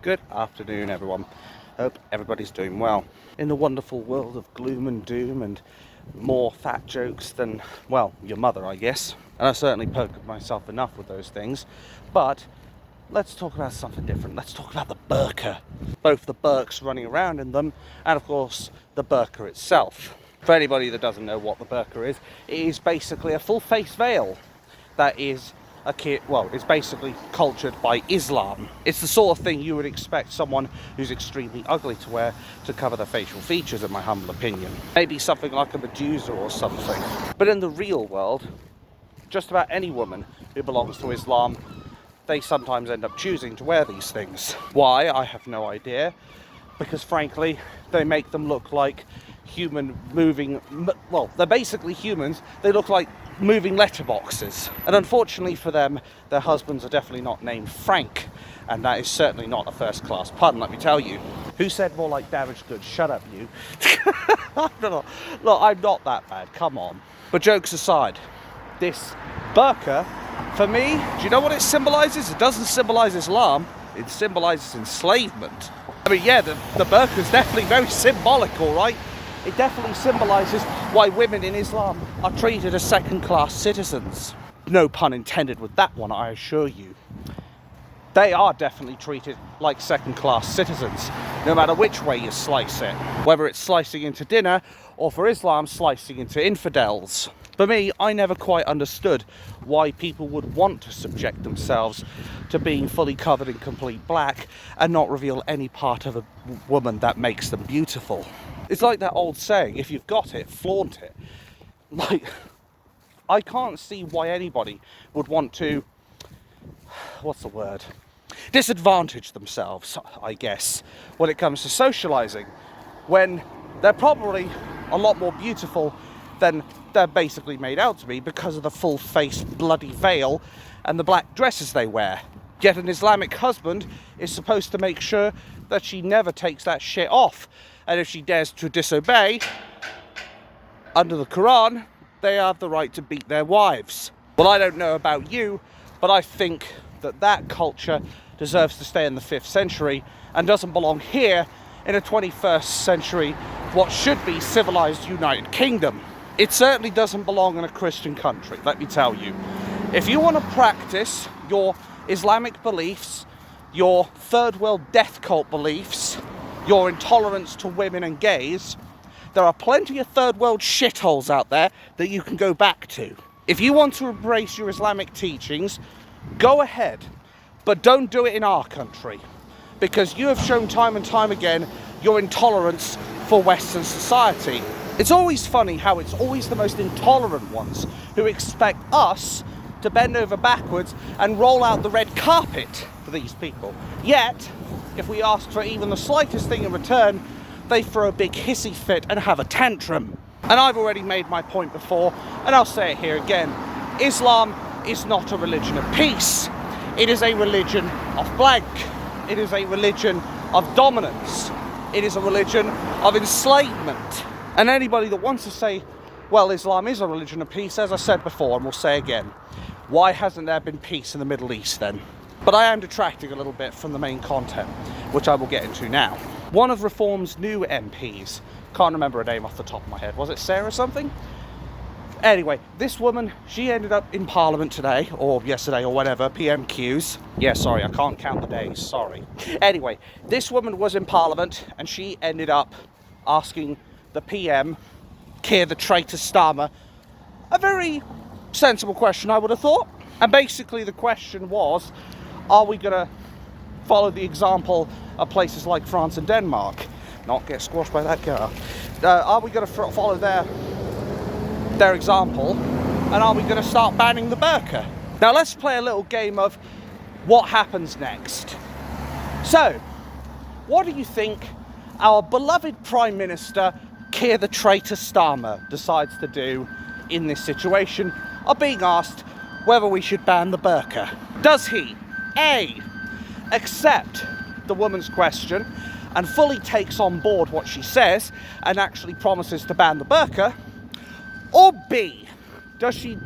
Good afternoon, everyone. Hope everybody's doing well. In the wonderful world of gloom and doom and more fat jokes than, well, your mother, I guess. And I certainly poked myself enough with those things. But let's talk about something different. Let's talk about the burqa. Both the burqs running around in them and, of course, the burqa itself. For anybody that doesn't know what the burqa is, it is basically a full face veil that is it's basically cultured by Islam. It's the sort of thing you would expect someone who's extremely ugly to wear to cover their facial features, in my humble opinion. Maybe something like a Medusa or something. But in the real world, just about any woman who belongs to Islam, they sometimes end up choosing to wear these things. Why? I have no idea. Because frankly, they make them look like human moving, well, they're basically humans. They look like moving letterboxes. And unfortunately for them, their husbands are definitely not named Frank. And that is certainly not a first-class pun, let me tell you. Who said more like damaged goods? Shut up, you. Look, I'm not that bad, come on. But jokes aside, this burqa, for me, do you know what it symbolises? It doesn't symbolise Islam, it symbolises enslavement. I mean, yeah, the burqa is definitely very symbolic, all right? It definitely symbolises why women in Islam are treated as second-class citizens. No pun intended with that one, I assure you. They are definitely treated like second-class citizens, no matter which way you slice it. Whether it's slicing into dinner, or for Islam, slicing into infidels. For me, I never quite understood why people would want to subject themselves to being fully covered in complete black and not reveal any part of a woman that makes them beautiful. It's like that old saying, if you've got it, flaunt it. Like, I can't see why anybody would want to, what's the word? Disadvantage themselves, I guess, when it comes to socialising, when they're probably a lot more beautiful than they're basically made out to be because of the full face bloody veil and the black dresses they wear. Yet an Islamic husband is supposed to make sure that she never takes that shit off. And if she dares to disobey, under the Quran, they have the right to beat their wives. Well, I don't know about you, but I think that that culture deserves to stay in the 5th century and doesn't belong here in a 21st century, what should be civilized United Kingdom. It certainly doesn't belong in a Christian country, let me tell you. If you want to practice your Islamic beliefs, your third world death cult beliefs, your intolerance to women and gays, there are plenty of third world shitholes out there that you can go back to. If you want to embrace your Islamic teachings, go ahead, but don't do it in our country, because you have shown time and time again your intolerance for Western society. It's always funny how it's always the most intolerant ones who expect us to bend over backwards and roll out the red carpet for these people. Yet, if we ask for even the slightest thing in return, they throw a big hissy fit and have a tantrum. And I've already made my point before, and I'll say it here again. Islam is not a religion of peace. It is a religion of blank. It is a religion of dominance. It is a religion of enslavement. And anybody that wants to say, well, Islam is a religion of peace, as I said before, and we'll say again, why hasn't there been peace in the Middle East then? But I am detracting a little bit from the main content, which I will get into now. One of Reform's new MPs, can't remember her name off the top of my head, was it Sarah something? Anyway, this woman, she ended up in Parliament today, or yesterday, or whatever, PMQs. Yeah, sorry, I can't count the days, sorry. Anyway, this woman was in Parliament, and she ended up asking the PM, Keir the Traitor Star, a very sensible question, I would have thought. And basically the question was, are we going to follow the example of places like France and Denmark? Not get squashed by that car. Are we going to follow their example? And are we going to start banning the burqa? Now let's play a little game of what happens next. So, what do you think our beloved Prime Minister, Keir the Traitor Star, decides to do in this situation of being asked whether we should ban the burqa? Does he, A, accept the woman's question and fully takes on board what she says and actually promises to ban the burqa? Or B, does he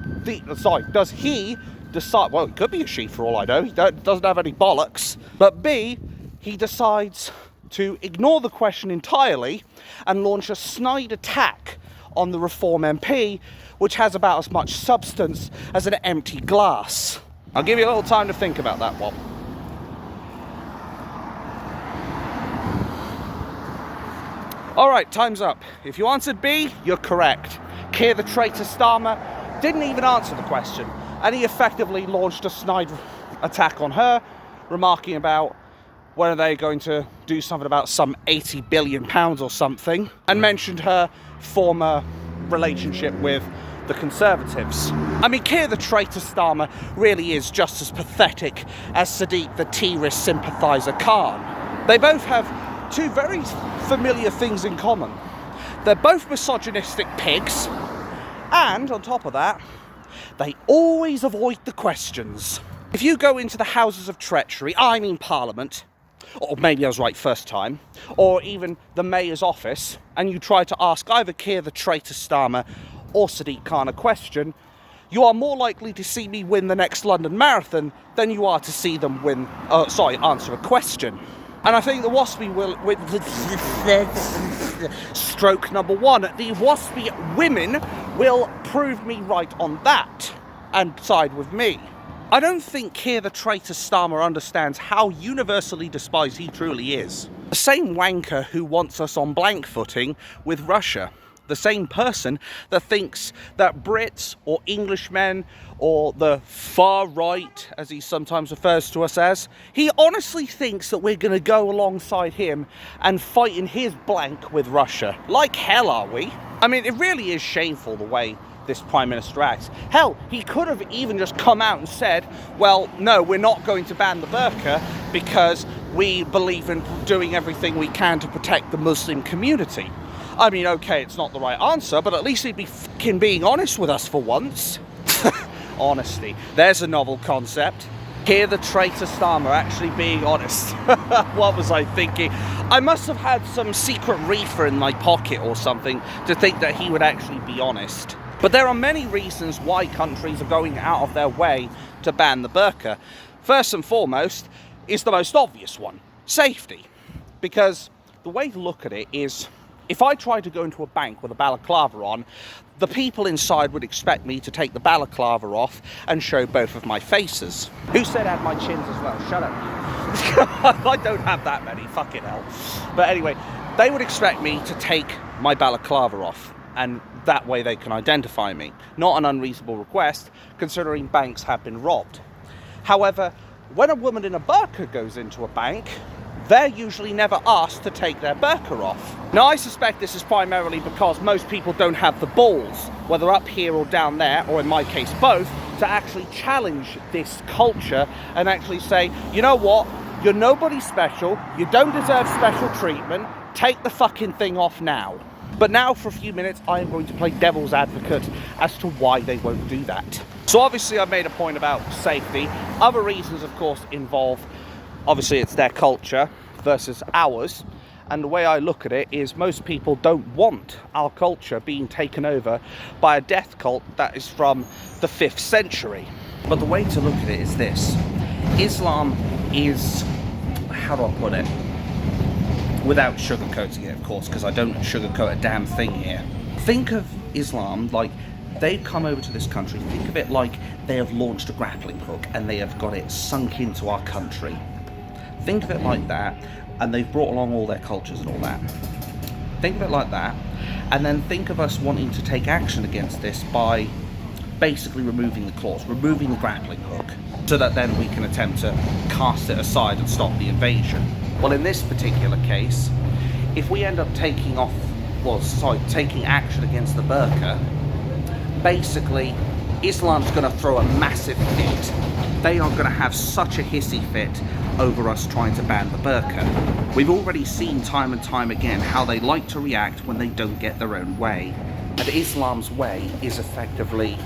decide, well, it could be a she for all I know, he doesn't have any bollocks, but B, he decides to ignore the question entirely and launch a snide attack on the Reform MP, which has about as much substance as an empty glass. I'll give you a little time to think about that one. Alright, time's up. If you answered B, you're correct. Keir the Traitor Star didn't even answer the question, and he effectively launched a snide attack on her, remarking about whether they're going to do something about some £80 billion or something, and mentioned her former relationship with the Conservatives. I mean, Keir the Traitor Star really is just as pathetic as Sadiq the terrorist sympathiser Khan. They both have two very familiar things in common. They're both misogynistic pigs, and on top of that, they always avoid the questions. If you go into the Houses of Treachery, I mean Parliament, or maybe I was right first time, or even the Mayor's office, and you try to ask either Keir the Traitor Star or Sadiq Khan a question, you are more likely to see me win the next London Marathon than you are to see them answer a question. And I think the waspy will, stroke number one, the waspy women will prove me right on that and side with me. I don't think Keir the Traitor Star understands how universally despised he truly is. The same wanker who wants us on blank footing with Russia. The same person that thinks that Brits or Englishmen or the far right, as he sometimes refers to us as, he honestly thinks that we're going to go alongside him and fight in his blank with Russia. Like hell are we? I mean, it really is shameful the way this Prime Minister acts. Hell, he could have even just come out and said, well, no, we're not going to ban the burqa because we believe in doing everything we can to protect the Muslim community. I mean, okay, it's not the right answer, but at least he'd be fucking being honest with us for once. Honesty. There's a novel concept. Keir the Traitor Star actually being honest. What was I thinking? I must have had some secret reefer in my pocket or something to think that he would actually be honest. But there are many reasons why countries are going out of their way to ban the burqa. First and foremost is the most obvious one. Safety. Because the way to look at it is, if I tried to go into a bank with a balaclava on, the people inside would expect me to take the balaclava off and show both of my faces. Who said I had my chins as well? Shut up. I don't have that many, fucking hell. But anyway, they would expect me to take my balaclava off, and that way they can identify me. Not an unreasonable request, considering banks have been robbed. However, when a woman in a burqa goes into a bank, they're usually never asked to take their burqa off. Now, I suspect this is primarily because most people don't have the balls, whether up here or down there, or in my case both, to actually challenge this culture and actually say, you know what, you're nobody special, you don't deserve special treatment, take the fucking thing off now. But now, for a few minutes, I am going to play devil's advocate as to why they won't do that. So obviously I've made a point about safety. Other reasons, of course, involve, obviously it's their culture versus ours. And the way I look at it is most people don't want our culture being taken over by a death cult that is from the 5th century. But the way to look at it is this. Islam is, how do I put it? Without sugarcoating it, of course, because I don't sugarcoat a damn thing here. Think of Islam like they've come over to this country. Think of it like they have launched a grappling hook and they have got it sunk into our country. Think of it like that, and they've brought along all their cultures and all that. Think of it like that, and then think of us wanting to take action against this by basically removing the claws, removing the grappling hook, so that then we can attempt to cast it aside and stop the invasion. Well, in this particular case, if we end up taking action against the burqa, basically Islam's going to throw a massive fit. They are going to have such a hissy fit over us trying to ban the burqa. We've already seen time and time again how they like to react when they don't get their own way. And Islam's way is effectively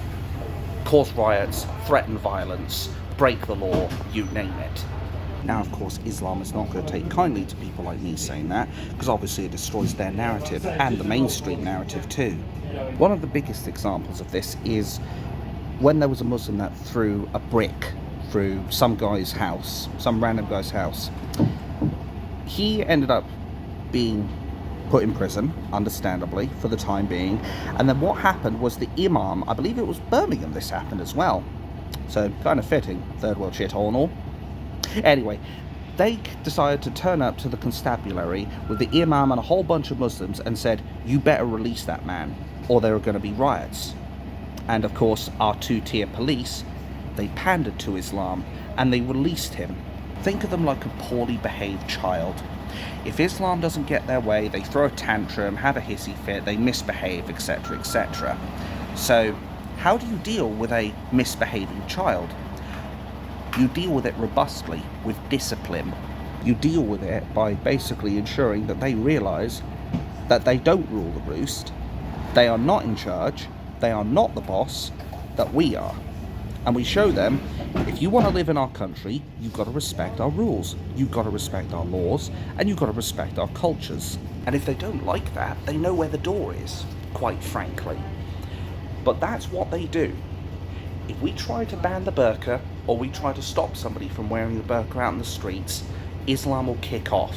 cause riots, threaten violence, break the law, you name it. Now, of course, Islam is not going to take kindly to people like me saying that, because obviously it destroys their narrative, and the mainstream narrative too. One of the biggest examples of this is when there was a Muslim that threw a brick through some guy's house, some random guy's house. he ended up being put in prison, understandably, for the time being. And then what happened was the imam, I believe it was Birmingham this happened as well. So kind of fitting, third world shithole and all. Anyway, they decided to turn up to the constabulary with the imam and a whole bunch of Muslims and said, you better release that man or there are going to be riots. And of course, our two-tier police, they pandered to Islam and they released him. Think of them like a poorly behaved child. If Islam doesn't get their way, they throw a tantrum, have a hissy fit, they misbehave, etc., etc. So, how do you deal with a misbehaving child? You deal with it robustly, with discipline. You deal with it by basically ensuring that they realise that they don't rule the roost, they are not in charge, they are not the boss, that we are. And we show them, if you want to live in our country, you've got to respect our rules, you've got to respect our laws, and you've got to respect our cultures. And if they don't like that, they know where the door is, quite frankly. But that's what they do. If we try to ban the burqa, or we try to stop somebody from wearing the burqa out in the streets, Islam will kick off,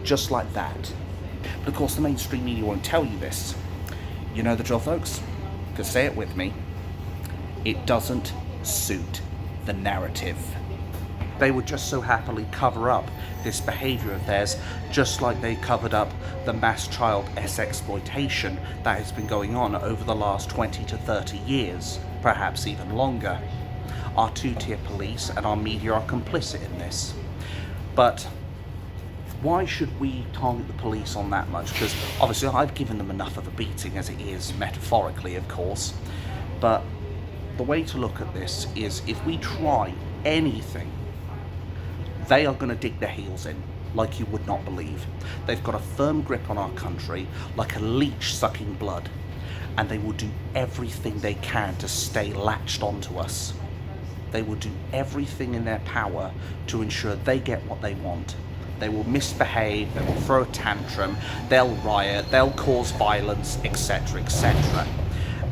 just like that. But of course the mainstream media won't tell you this. You know the drill, folks? Because say it with me, it doesn't suit the narrative. They would just so happily cover up this behaviour of theirs, just like they covered up the mass child exploitation that has been going on over the last 20 to 30 years, perhaps even longer. Our two-tier police and our media are complicit in this. But why should we target the police on that much? Because obviously I've given them enough of a beating as it is, metaphorically of course. But the way to look at this is, if we try anything, they are going to dig their heels in like you would not believe. They've got a firm grip on our country, like a leech sucking blood, and they will do everything they can to stay latched onto us. They will do everything in their power to ensure they get what they want. They will misbehave, they will throw a tantrum, they'll riot, they'll cause violence, etc., etc.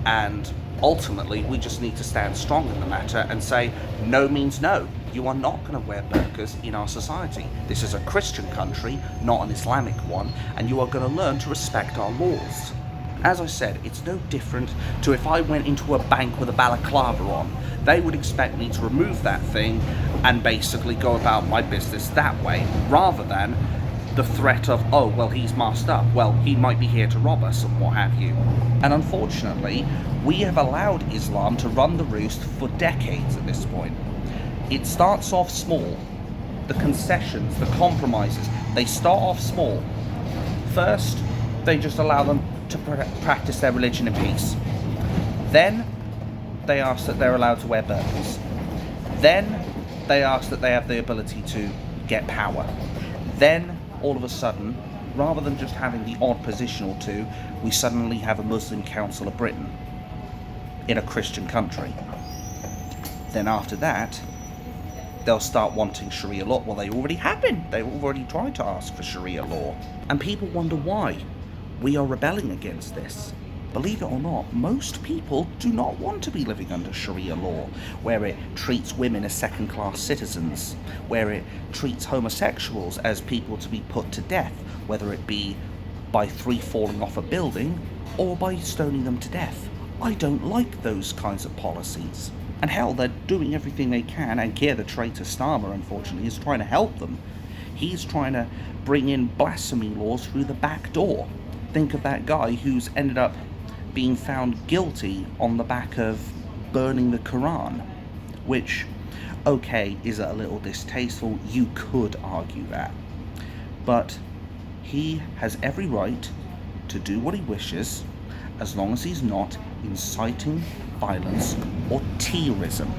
And ultimately, we just need to stand strong in the matter and say, no means no. You are not going to wear burqas in our society. This is a Christian country, not an Islamic one, and you are going to learn to respect our laws. As I said, it's no different to if I went into a bank with a balaclava on. They would expect me to remove that thing and basically go about my business that way, rather than the threat of, oh, well, he's masked up, well, he might be here to rob us and what have you. And unfortunately, we have allowed Islam to run the roost for decades at this point. It starts off small. The concessions, the compromises, they start off small. First, they just allow them to practice their religion in peace. Then, they ask that they're allowed to wear burqas. Then, they ask that they have the ability to get power. Then, all of a sudden, rather than just having the odd position or two, we suddenly have a Muslim Council of Britain in a Christian country. Then after that, they'll start wanting Sharia law. Well, they already have been. They've already tried to ask for Sharia law. And people wonder why we are rebelling against this. Believe it or not, most people do not want to be living under Sharia law, where it treats women as second-class citizens, where it treats homosexuals as people to be put to death, whether it be by falling off a building or by stoning them to death. I don't like those kinds of policies. And hell, they're doing everything they can, and Keir the Traitor Star, unfortunately, is trying to help them. He's trying to bring in blasphemy laws through the back door. Think of that guy who's ended up being found guilty on the back of burning the Quran, which, okay, is a little distasteful, you could argue that. But he has every right to do what he wishes, as long as he's not inciting violence or terrorism.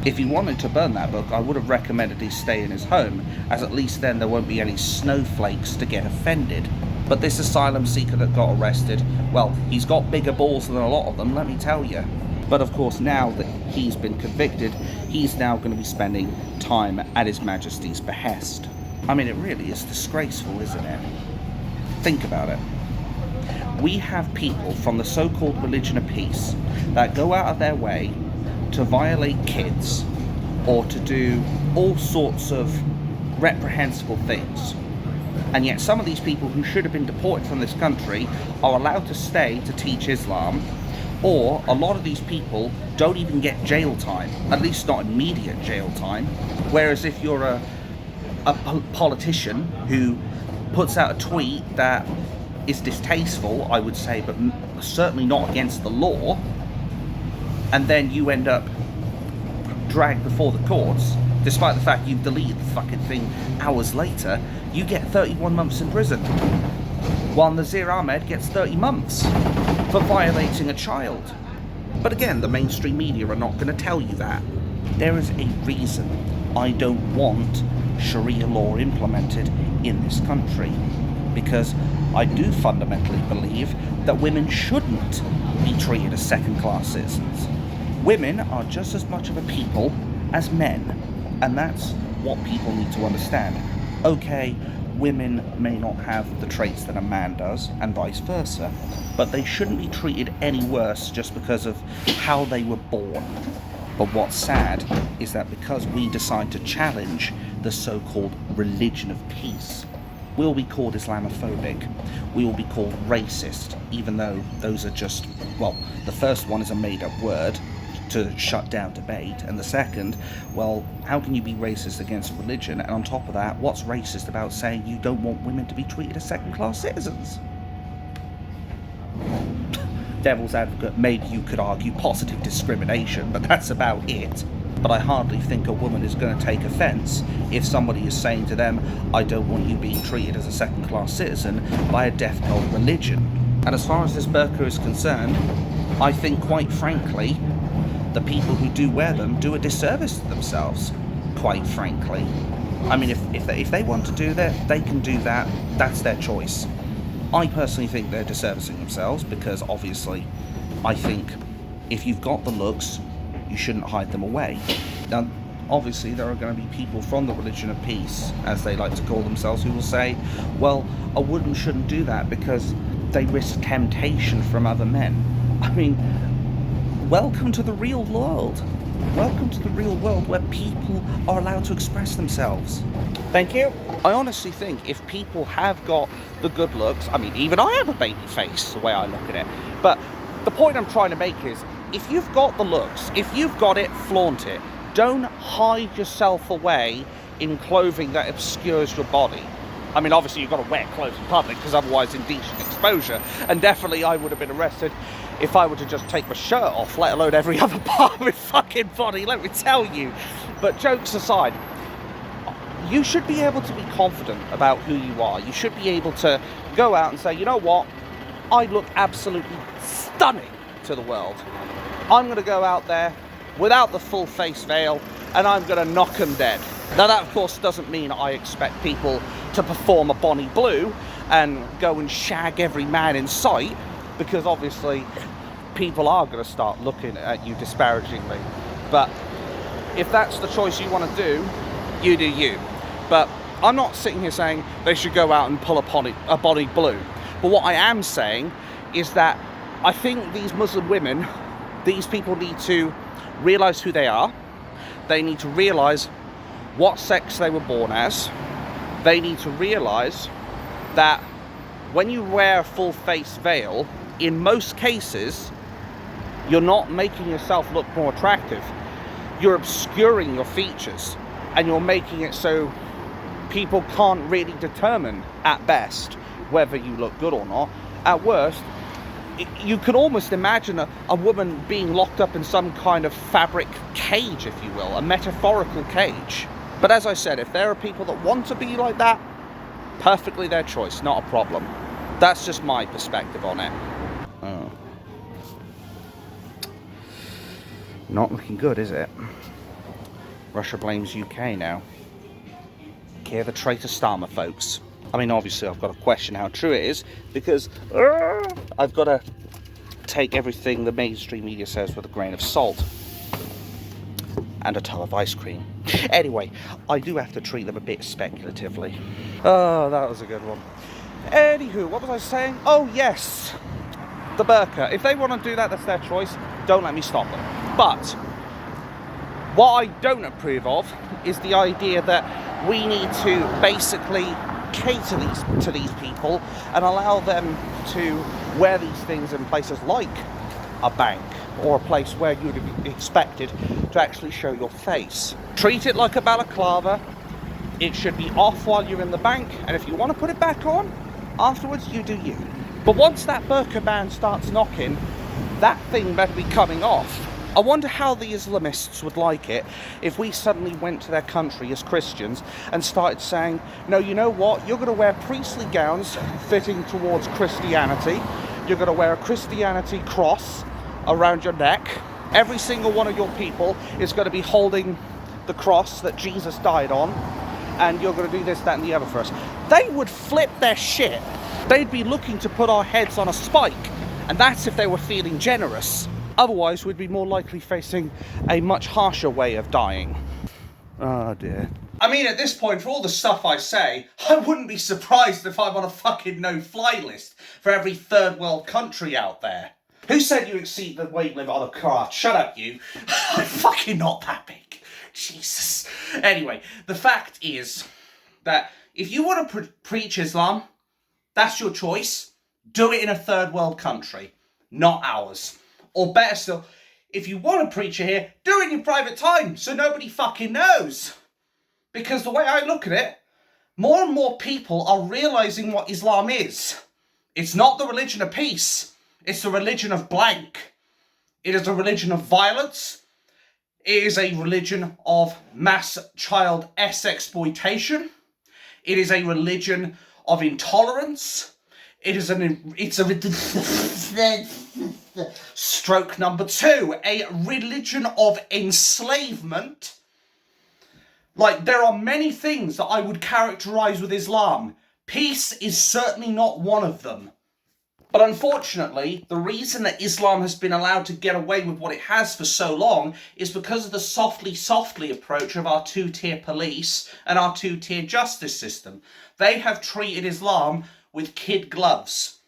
If he wanted to burn that book, I would have recommended he stay in his home, as at least then there won't be any snowflakes to get offended. But this asylum seeker that got arrested, well, he's got bigger balls than a lot of them, let me tell you. But of course, now that he's been convicted, he's now going to be spending time at His Majesty's behest. I mean, it really is disgraceful, isn't it? Think about it. We have people from the so-called religion of peace that go out of their way to violate kids or to do all sorts of reprehensible things. And yet some of these people who should have been deported from this country are allowed to stay to teach Islam, or a lot of these people don't even get jail time, at least not immediate jail time. Whereas if you're a politician who puts out a tweet that is distasteful, I would say, but certainly not against the law, and then you end up dragged before the courts, despite the fact you've deleted the fucking thing hours later, you get 31 months in prison. While Nazir Ahmed gets 30 months for violating a child. But again, the mainstream media are not going to tell you that. There is a reason I don't want Sharia law implemented in this country, because I do fundamentally believe that women shouldn't be treated as second-class citizens. Women are just as much of a people as men, and that's what people need to understand. Okay, women may not have the traits that a man does, and vice versa, but they shouldn't be treated any worse just because of how they were born. But what's sad is that because we decide to challenge the so-called religion of peace, we'll be called Islamophobic, we will be called racist, even though those are just, well, the first one is a made-up word to shut down debate, and the second, well, how can you be racist against religion? And on top of that, what's racist about saying you don't want women to be treated as second-class citizens? Devil's advocate, maybe you could argue positive discrimination, but that's about it. But I hardly think a woman is going to take offence if somebody is saying to them, I don't want you being treated as a second-class citizen by a death cult religion. And as far as this burqa is concerned, I think, quite frankly, the people who do wear them do a disservice to themselves, quite frankly. I mean, if they want to do that, they can do that. That's their choice. I personally think they're disservicing themselves because, obviously, I think if you've got the looks, you shouldn't hide them away. Now, obviously, there are going to be people from the religion of peace, as they like to call themselves, who will say, well, a woman shouldn't do that because they risk temptation from other men. I mean, welcome to the real world. Welcome to the real world where people are allowed to express themselves. Thank you. I honestly think if people have got the good looks, I mean, even I have a baby face, the way I look at it. But the point I'm trying to make is, if you've got the looks, if you've got it, flaunt it. Don't hide yourself away in clothing that obscures your body. I mean, obviously you've got to wear clothes in public, because otherwise indecent exposure. And definitely I would have been arrested if I were to just take my shirt off, let alone every other part of my fucking body, let me tell you. But jokes aside, you should be able to be confident about who you are. You should be able to go out and say, you know what, I look absolutely stunning to the world. I'm going to go out there without the full face veil, and I'm going to knock them dead. Now that, of course, doesn't mean I expect people to perform a Bonnie Blue and go and shag every man in sight, because obviously people are going to start looking at you disparagingly. But if that's the choice you want to do, you do you. But I'm not sitting here saying they should go out and pull a Bonnie Blue. But what I am saying is that I think these Muslim women, these people need to realise who they are. They need to realise what sex they were born as. They need to realise that when you wear a full face veil, in most cases, you're not making yourself look more attractive. You're obscuring your features, and you're making it so people can't really determine, at best, whether you look good or not. At worst, you could almost imagine a woman being locked up in some kind of fabric cage, if you will, a metaphorical cage. But as I said, if there are people that want to be like that, perfectly their choice, not a problem. That's just my perspective on it. Oh. Not looking good, is it? Russia blames UK now. Hear the Traitor Star, my folks. I mean, obviously I've got to question how true it is, because I've got to take everything the mainstream media says with a grain of salt. And a tub of ice cream. Anyway, I do have to treat them a bit speculatively. Oh, that was a good one. Anywho, what was I saying? Oh, yes. The burqa. If they want to do that, that's their choice. Don't let me stop them. But what I don't approve of is the idea that we need to basically cater to these people and allow them to wear these things in places like a bank or a place where you would be expected to actually show your face. Treat it like a balaclava. It should be off while you're in the bank, and if you want to put it back on afterwards, you do you. But once that burqa ban starts knocking, that thing better be coming off. I wonder how the Islamists would like it if we suddenly went to their country as Christians and started saying, no, you know what, you're going to wear priestly gowns fitting towards Christianity, you're going to wear a Christianity cross around your neck, every single one of your people is going to be holding the cross that Jesus died on, and you're going to do this, that and the other for us. They would flip their shit. They'd be looking to put our heads on a spike, and that's if they were feeling generous. Otherwise, we'd be more likely facing a much harsher way of dying. Oh dear. I mean, at this point, for all the stuff I say, I wouldn't be surprised if I'm on a fucking no-fly list for every third world country out there. Who said you exceed the weight limit on a car? Shut up, you. I'm fucking not that big. Jesus. Anyway, the fact is that if you want to preach Islam, that's your choice. Do it in a third world country, not ours. Or better still, if you want to preach it here, do it in your private time so nobody fucking knows. Because the way I look at it, more and more people are realising what Islam is. It's not the religion of peace. It's the religion of blank. It is a religion of violence. It is a religion of mass child exploitation. It is a religion of intolerance. It's stroke number 2, a religion of enslavement. Like, there are many things that I would characterise with Islam. Peace is certainly not one of them. But unfortunately, the reason that Islam has been allowed to get away with what it has for so long is because of the softly approach of our two-tier police and our two-tier justice system. They have treated Islam with kid gloves.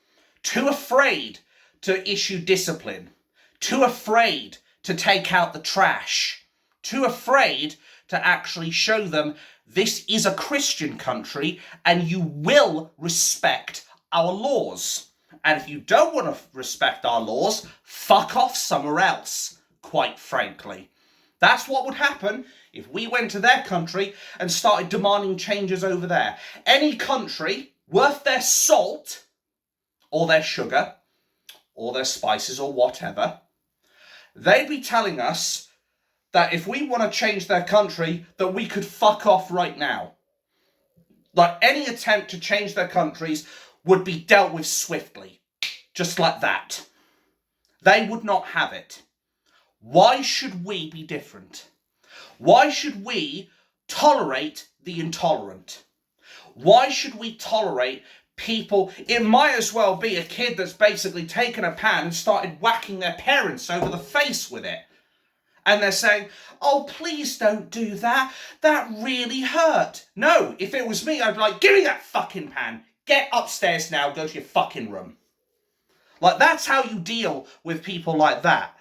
Too afraid to issue discipline. Too afraid to take out the trash. Too afraid to actually show them this is a Christian country and you will respect our laws. And if you don't want to respect our laws, fuck off somewhere else, quite frankly. That's what would happen if we went to their country and started demanding changes over there. Any country worth their salt, or their sugar, or their spices, or whatever, they'd be telling us that if we want to change their country, that we could fuck off right now. Like, any attempt to change their countries would be dealt with swiftly. Just like that. They would not have it. Why should we be different? Why should we tolerate the intolerant? Why should we tolerate people? It might as well be a kid that's basically taken a pan and started whacking their parents over the face with it. And they're saying, oh, please don't do that. That really hurt. No, if it was me, I'd be like, give me that fucking pan. Get upstairs now, go to your fucking room. Like, that's how you deal with people like that.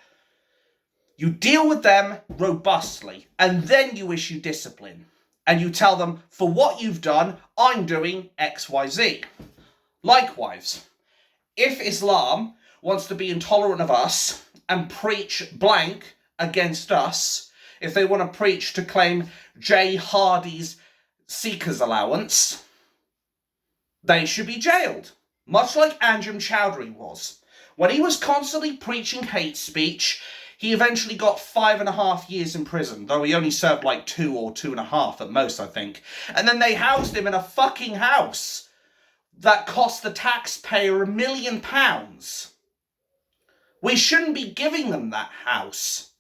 You deal with them robustly, and then you issue discipline. And you tell them, for what you've done, I'm doing X, Y, Z. Likewise, if Islam wants to be intolerant of us and preach blank against us, if they want to preach to claim Jay Hardy's Seekers allowance, they should be jailed. Much like Anjem Choudhury was. When he was constantly preaching hate speech, he eventually got 5.5 years in prison, though he only served like 2 or 2.5 at most, I think. And then they housed him in a fucking house that cost the taxpayer £1 million. We shouldn't be giving them that house.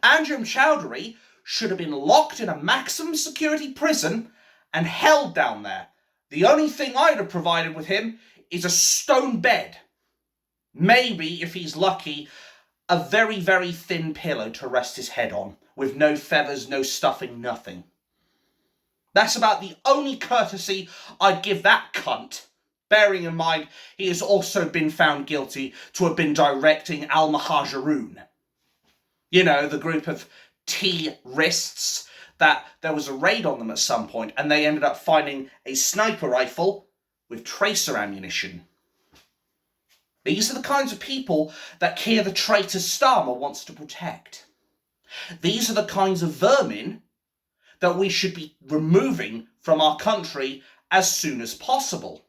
Anjem Choudhury should have been locked in a maximum security prison and held down there. The only thing I'd have provided with him is a stone bed. Maybe, if he's lucky, a very, very thin pillow to rest his head on, with no feathers, no stuffing, nothing. That's about the only courtesy I'd give that cunt, bearing in mind he has also been found guilty to have been directing Al Muhajiroon. You know, the group of T-rists that there was a raid on them at some point and they ended up finding a sniper rifle with tracer ammunition. These are the kinds of people that Keir the Traitor Star wants to protect. These are the kinds of vermin that we should be removing from our country as soon as possible.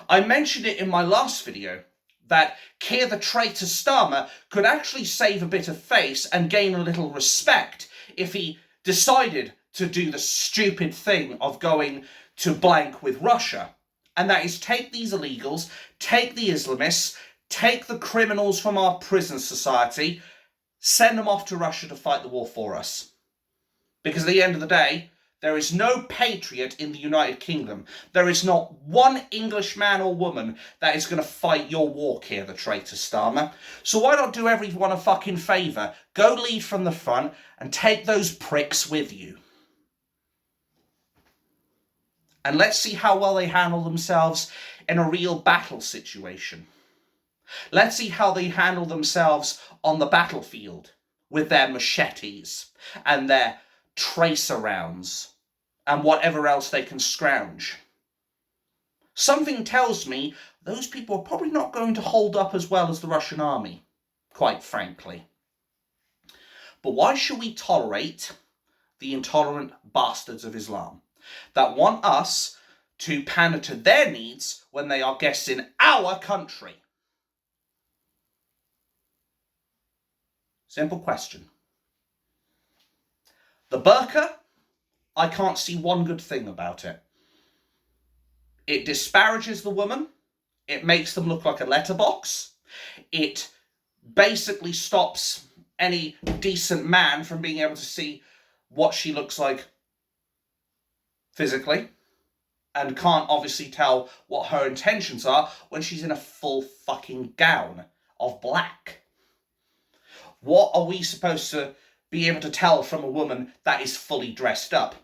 I mentioned it in my last video that Keir the Traitor Star could actually save a bit of face and gain a little respect if he decided to do the stupid thing of going to blank with Russia. And that is take these illegals, take the Islamists, take the criminals from our prison society, send them off to Russia to fight the war for us. Because at the end of the day, there is no patriot in the United Kingdom. There is not one English man or woman that is going to fight your war, Keir the Traitor Star. So why not do everyone a fucking favour? Go lead from the front and take those pricks with you. And let's see how well they handle themselves in a real battle situation. Let's see how they handle themselves on the battlefield with their machetes and their tracer rounds and whatever else they can scrounge. Something tells me those people are probably not going to hold up as well as the Russian army, quite frankly. But why should we tolerate the intolerant bastards of Islam that want us to pander to their needs when they are guests in our country? Simple question. The burqa, I can't see one good thing about it. It disparages the woman. It makes them look like a letterbox. It basically stops any decent man from being able to see what she looks like physically, and can't obviously tell what her intentions are when she's in a full fucking gown of black. What are we supposed to be able to tell from a woman that is fully dressed up?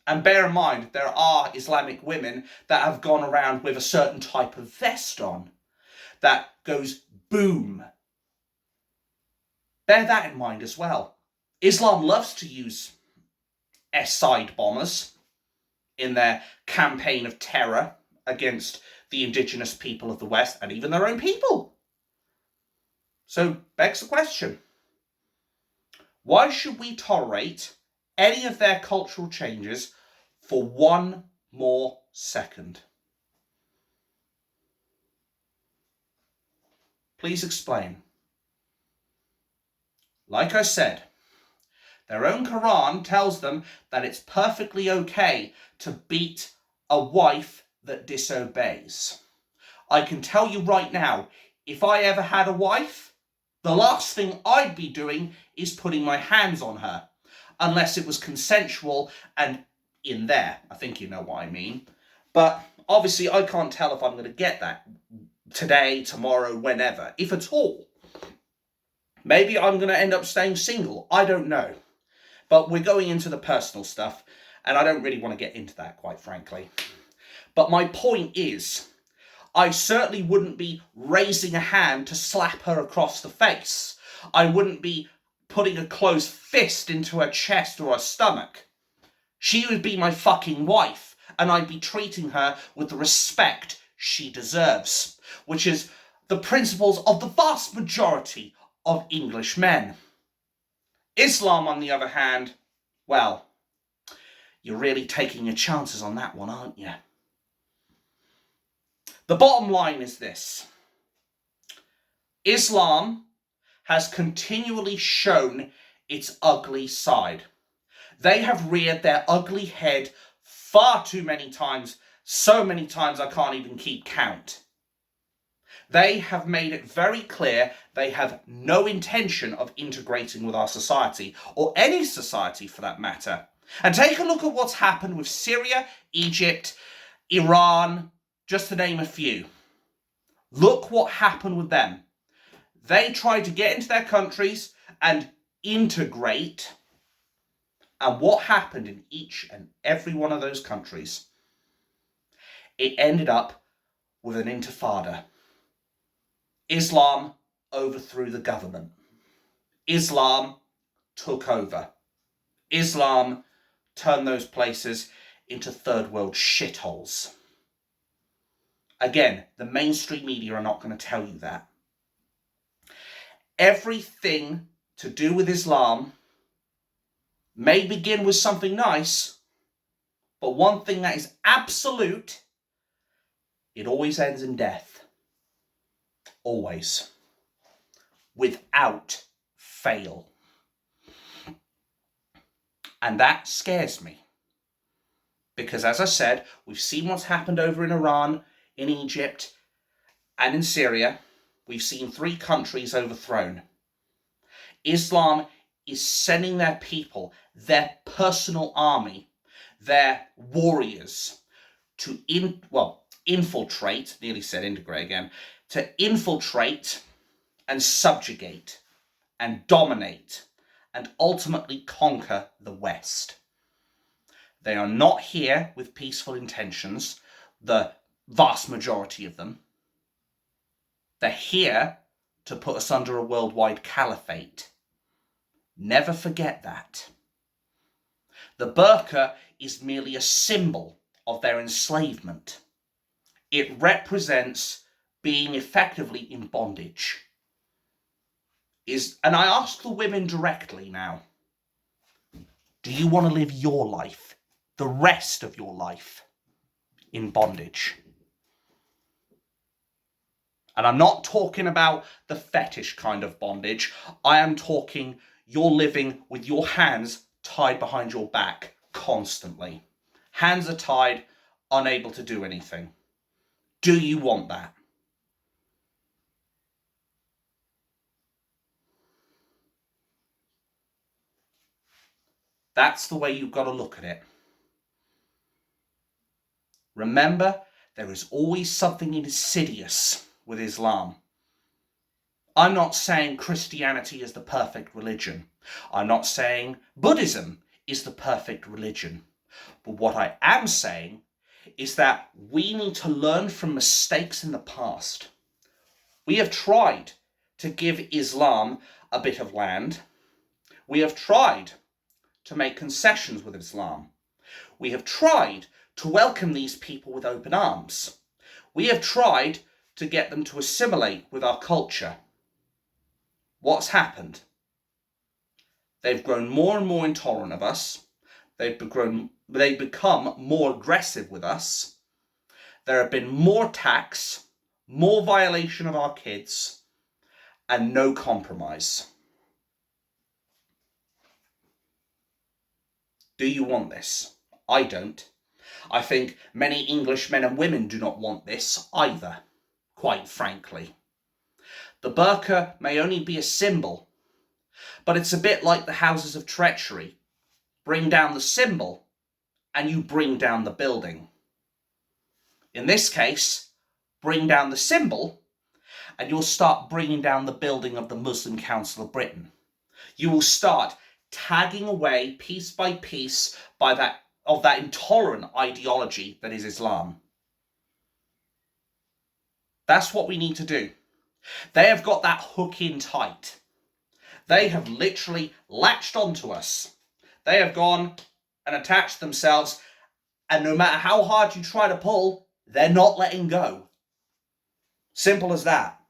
And bear in mind, there are Islamic women that have gone around with a certain type of vest on that goes boom. Bear that in mind as well. Islam loves to use side bombers in their campaign of terror against the indigenous people of the West and even their own people. So, begs the question. Why should we tolerate any of their cultural changes for one more second? Please explain. Like I said, their own Quran tells them that it's perfectly okay to beat a wife that disobeys. I can tell you right now, if I ever had a wife, the last thing I'd be doing is putting my hands on her, unless it was consensual and in there. I think you know what I mean. But obviously I can't tell if I'm going to get that today, tomorrow, whenever, if at all. Maybe I'm going to end up staying single. I don't know. But we're going into the personal stuff, and I don't really want to get into that, quite frankly. But my point is, I certainly wouldn't be raising a hand to slap her across the face. I wouldn't be putting a closed fist into her chest or her stomach. She would be my fucking wife, and I'd be treating her with the respect she deserves, which is the principles of the vast majority of English men. Islam, on the other hand, well, you're really taking your chances on that one, aren't you? The bottom line is this. Islam has continually shown its ugly side. They have reared their ugly head far too many times, so many times I can't even keep count. They have made it very clear they have no intention of integrating with our society, or any society for that matter. And take a look at what's happened with Syria, Egypt, Iran, just to name a few. Look what happened with them. They tried to get into their countries and integrate. And what happened in each and every one of those countries? It ended up with an intifada. Islam overthrew the government. Islam took over. Islam turned those places into third world shitholes. Again, the mainstream media are not going to tell you that. Everything to do with Islam may begin with something nice, but one thing that is absolute, it always ends in death. Always. Without fail. And that scares me. Because as I said, we've seen what's happened over in Iran, in Egypt, and in Syria. We've seen 3 countries overthrown. Islam is sending their people, their personal army, their warriors, to infiltrate, nearly said integrate again, to infiltrate and subjugate and dominate and ultimately conquer the West. They are not here with peaceful intentions, the vast majority of them. They're here to put us under a worldwide caliphate. Never forget that. The burqa is merely a symbol of their enslavement. It represents being effectively in bondage. And I ask the women directly now, do you want to live your life, the rest of your life, in bondage? And I'm not talking about the fetish kind of bondage. I am talking you're living with your hands tied behind your back constantly. Hands are tied, unable to do anything. Do you want that? That's the way you've got to look at it. Remember, there is always something insidious with Islam. I'm not saying Christianity is the perfect religion. I'm not saying Buddhism is the perfect religion. But what I am saying is that we need to learn from mistakes in the past. We have tried to give Islam a bit of land. We have tried to make concessions with Islam. We have tried to welcome these people with open arms. We have tried to get them to assimilate with our culture. What's happened? They've grown more and more intolerant of us. They've become more aggressive with us. There have been more attacks, more violation of our kids, and no compromise. Do you want this? I don't. I think many English men and women do not want this either, quite frankly. The burqa may only be a symbol, but it's a bit like the houses of treachery. Bring down the symbol, and you bring down the building. In this case, bring down the symbol, and you'll start bringing down the building of the Muslim Council of Britain. You will start tagging away piece by piece of that intolerant ideology that is Islam. That's what we need to do. They have got that hook in tight. They have literally latched onto us. They have gone and attached themselves, and no matter how hard you try to pull, they're not letting go. Simple as that.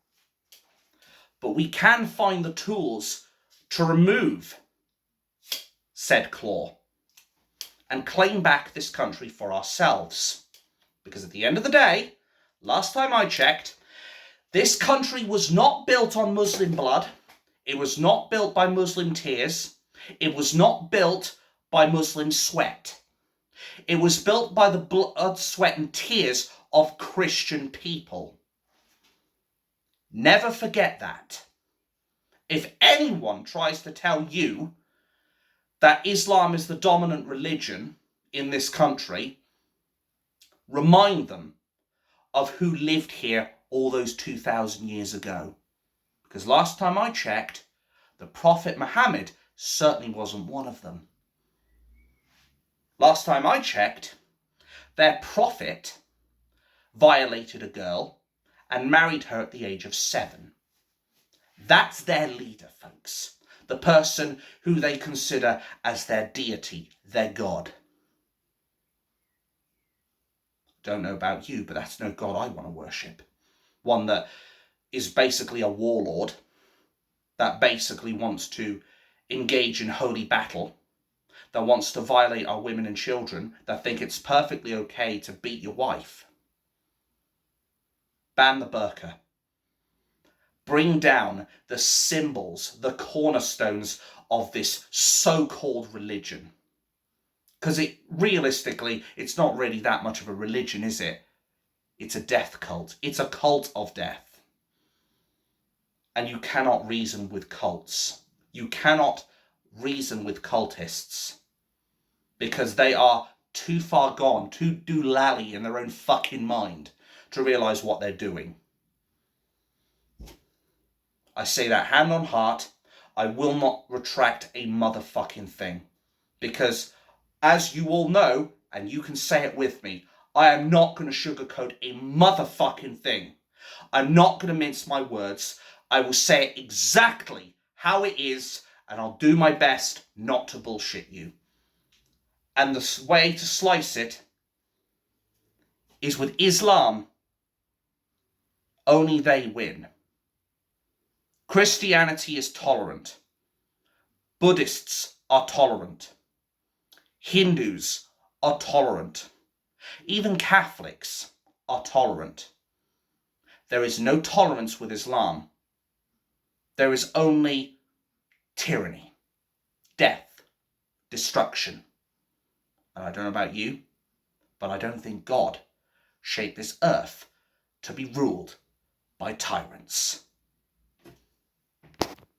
But we can find the tools to remove said claw and claim back this country for ourselves. Because at the end of the day, last time I checked, this country was not built on Muslim blood. It was not built by Muslim tears. It was not built by Muslim sweat. It was built by the blood, sweat, and tears of Christian people. Never forget that. If anyone tries to tell you that Islam is the dominant religion in this country, remind them of who lived here all those 2,000 years ago. Because last time I checked, the Prophet Muhammad certainly wasn't one of them. Last time I checked, their prophet violated a girl and married her at the age of 7. That's their leader, folks. the person who they consider as their deity, their God. Don't know about you, but that's no God I want to worship. One that is basically a warlord, that basically wants to engage in holy battle, that wants to violate our women and children, that think it's perfectly okay to beat your wife. Ban the burqa. Bring down the symbols, the cornerstones of this so-called religion. Because realistically, it's not really that much of a religion, is it? It's a death cult. It's a cult of death. And you cannot reason with cults. You cannot reason with cultists. Because they are too far gone, too doolally in their own fucking mind to realise what they're doing. I say that hand on heart, I will not retract a motherfucking thing. Because, as you all know, and you can say it with me, I am not going to sugarcoat a motherfucking thing. I'm not going to mince my words. I will say it exactly how it is, and I'll do my best not to bullshit you. And the way to slice it is with Islam. Only they win. Christianity is tolerant. Buddhists are tolerant. Hindus are tolerant. Even Catholics are tolerant. There is no tolerance with Islam. There is only tyranny, death, destruction. And I don't know about you, but I don't think God shaped this earth to be ruled by tyrants.